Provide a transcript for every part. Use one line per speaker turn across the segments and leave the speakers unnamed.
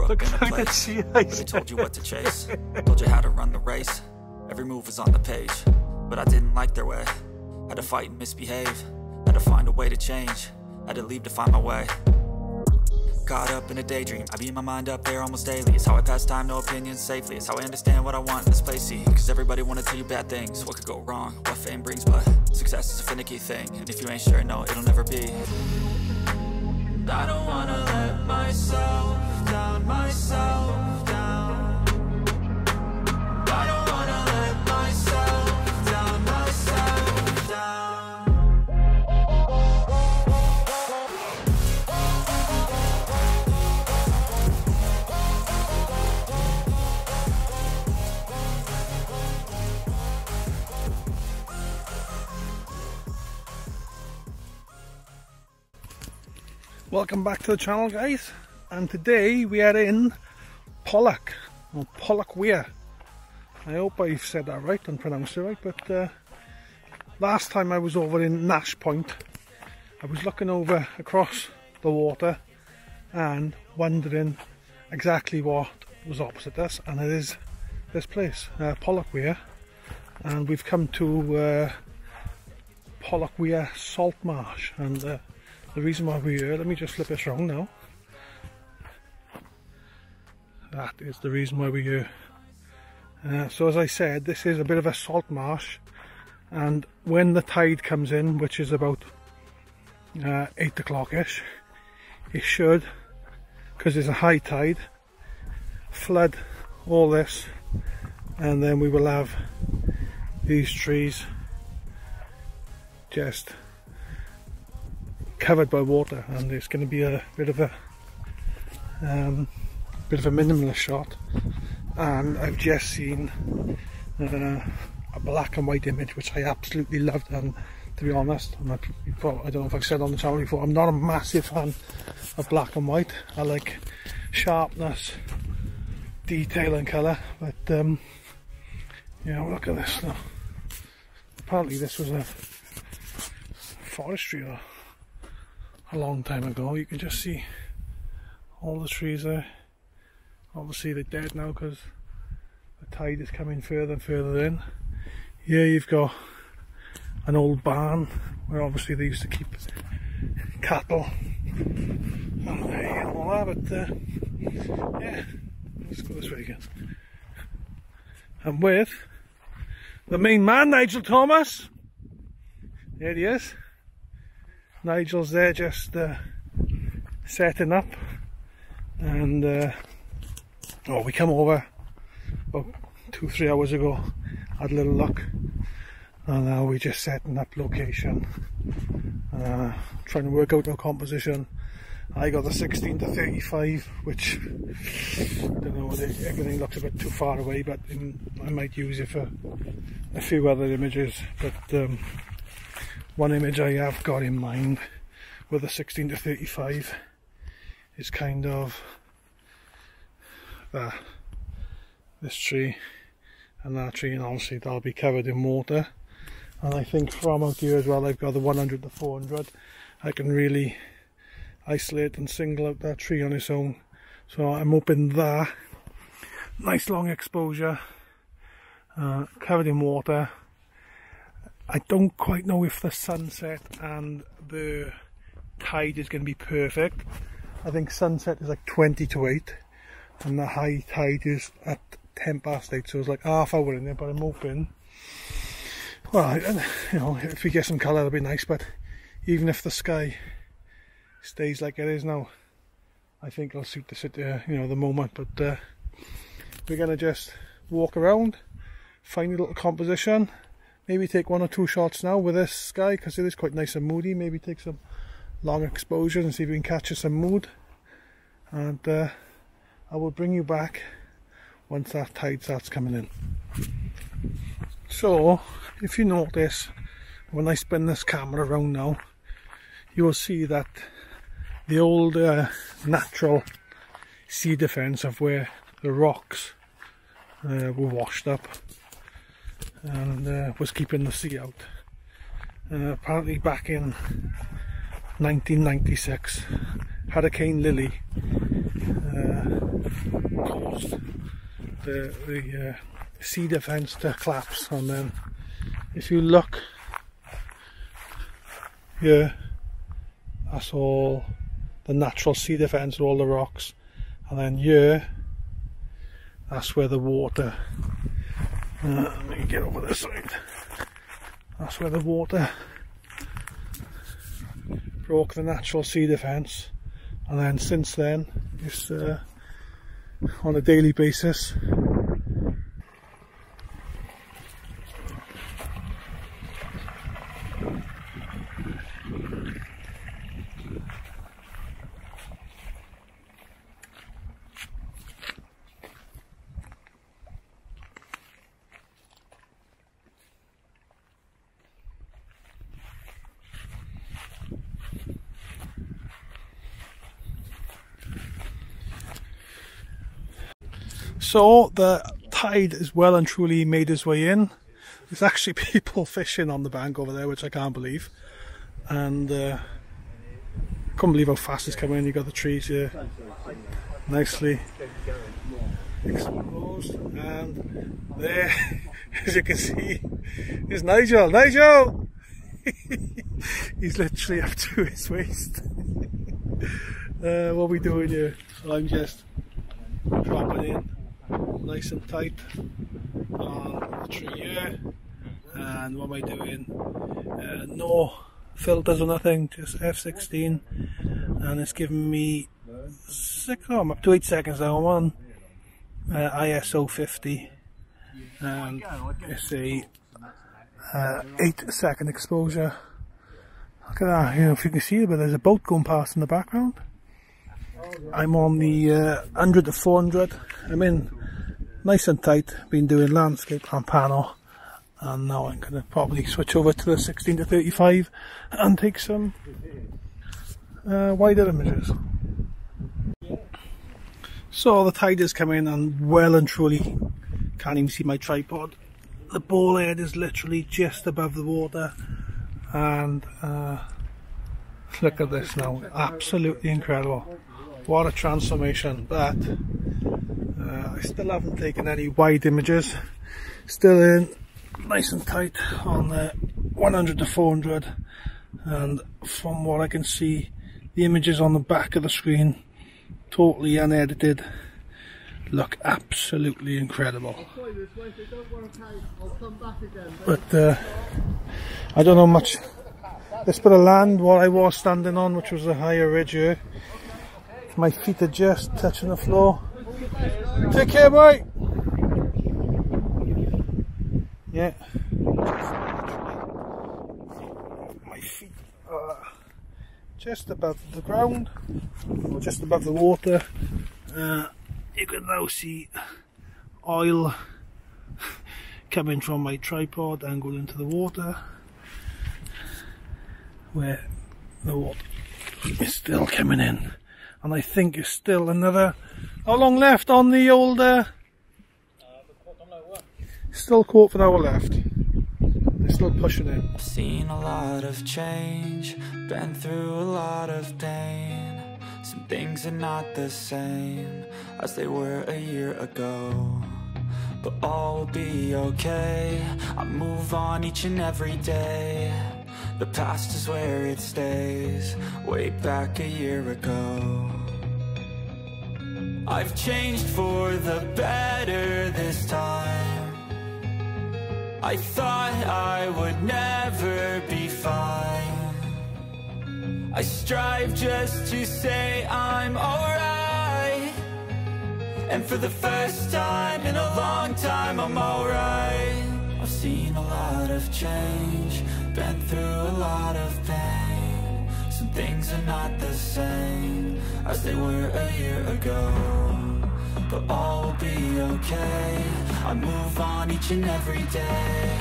Grew up in a place where they told you what to chase, told you how to run the race. Every move was on the page, but I didn't like their way. Had to fight and misbehave, had to find a way to change, had to leave to find my way. Caught up in a daydream, I beat my mind up there almost daily. It's how I pass time, no opinions safely. It's how I understand what I want in this place, see. Cause everybody wanna tell you bad things, what could go wrong, what fame brings. But success is a finicky thing, and if you ain't sure, no, it'll never be. I don't wanna let myself down, myself down. I don't wanna let myself down, myself down.
Welcome back to the channel, guys, and today we are in Porlock, or Porlock Weir. I hope I've said that right and pronounced it right, but last time I was over in Nash Point, I was looking over across the water and wondering exactly what was opposite us, and it is this place, Porlock Weir, and we've come to Porlock Weir Salt Marsh, and the reason why we're here, let me just flip this round now. That is the reason why we're here. So as I said, this is a bit of a salt marsh, and when the tide comes in, which is about 8 o'clock-ish, it should, because there's a high tide, flood all this, and then we will have these trees just covered by water, and it's going to be a bit of a minimalist shot. And I've just seen a black and white image which I absolutely loved, and to be honest, I don't know if I've said on the channel before, I'm not a massive fan of black and white. I like sharpness, detail and colour, but yeah, look at this now. Apparently this was a forestry or a long time ago. You can just see all the trees there. Obviously they're dead now because the tide is coming further and further in. Here you've got an old barn where obviously they used to keep cattle and all that, but yeah, let's go this way again. I'm with the main man, Nigel Thomas. There he is. Nigel's there just setting up, and we come over about 2-3 hours ago, had a little look, and now we're just setting up location, trying to work out our composition. I got the 16:35, which I don't know, everything looks a bit too far away, but I might use it for a few other images. But one image I have got in mind with a 16:35 is kind of this tree and that tree, and obviously that'll be covered in water. And I think from out here as well, I've got the 100-400. I can really isolate and single out that tree on its own. So I'm hoping that nice long exposure, covered in water. I don't quite know if the sunset and the tide is going to be perfect. I think sunset is like 20 to 8 and the high tide is at 10 past 8, so it's like half hour in there, but I'm hoping, well, you know, if we get some colour that'll be nice. But even if the sky stays like it is now, I think it'll suit the you know, the moment. But we're going to just walk around, find a little composition, maybe take 1 or 2 shots now with this sky because it is quite nice and moody. Maybe take some long exposure and see if we can capture some mood, and I will bring you back once that tide starts coming in. So if you notice, when I spin this camera around now, you will see that the old natural sea defence of where the rocks were washed up and was keeping the sea out. Apparently back in 1996, Hurricane Lily caused the sea defence to collapse. And then if you look here, that's all the natural sea defence, all the rocks, and then here, that's where the water, let me get over this side, that's where the water broke the natural sea defence, and then since then it's on a daily basis. So the tide is well and truly made its way in. There's actually people fishing on the bank over there, which I can't believe. And I couldn't believe how fast it's coming in. You've got the trees here nicely exposed. And there, as you can see, is Nigel. Nigel! He's literally up to his waist. What are we doing here? So I'm just dropping in nice and tight on the tree here. And what am I doing? No filters or nothing, just F16, and it's giving me I'm up to 8 seconds now. I'm on ISO 50, and it's a 8-second exposure. Look at that, you know, if you can see it, but there's a boat going past in the background. I'm on the 100 to 400. I'm in nice and tight, been doing landscape and panel, and now I'm going to probably switch over to the 16 to 35 and take some wider images. So the tide is coming, and well and truly can't even see my tripod. The ball head is literally just above the water, and look at this now, absolutely incredible. What a transformation. But I still haven't taken any wide images, still in nice and tight on the 100 to 400, and from what I can see, the images on the back of the screen, totally unedited, look absolutely incredible. But I don't know much. This bit of land, what I was standing on, which was a higher ridge here, my feet are just touching the floor. Take care, mate. Yeah. My feet are just above the ground, or just above the water. You can now see oil coming from my tripod and going into the water, where the water is still coming in. And I think it's still another, how long left on the old, still quarter of an hour left. They're still pushing in.
I've seen a lot of change, been through a lot of pain. Some things are not the same as they were a year ago, but all will be okay. I move on each and every day. The past is where it stays, way back a year ago. I've changed for the better this time. I thought I would never be fine. I strive just to say I'm alright, and for the first time in a long time I'm alright. I've seen a lot of change, been through a lot of pain. Some things are not the same as they were a year ago, but all will be okay. I move on each and every day.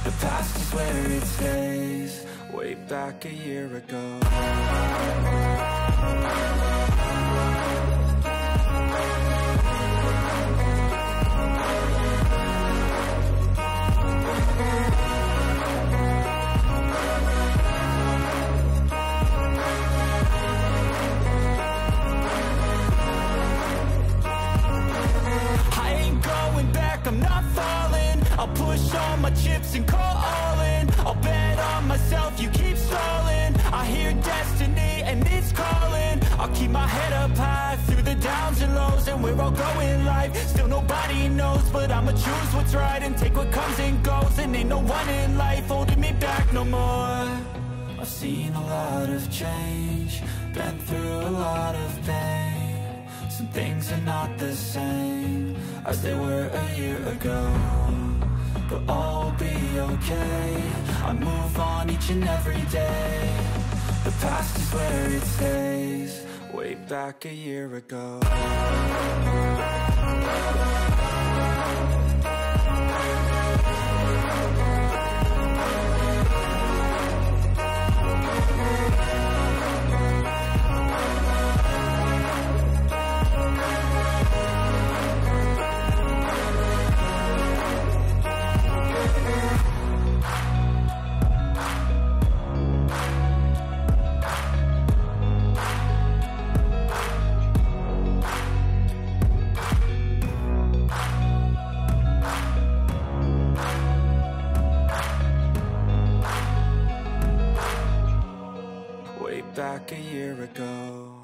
The past is where it stays, way back a year ago. my chips and call all in. I'll bet on myself, you keep stalling. I hear destiny and it's calling. I'll keep my head up high through the downs and lows. And we're all going live, still nobody knows. But I'ma choose what's right and take what comes and goes. And ain't no one in life holding me back no more. I've seen a lot of change, been through a lot of pain. Some things are not the same as they were a year ago, but all will be okay. I move on each and every day. The past is where it stays, way back a year ago. Back a year ago.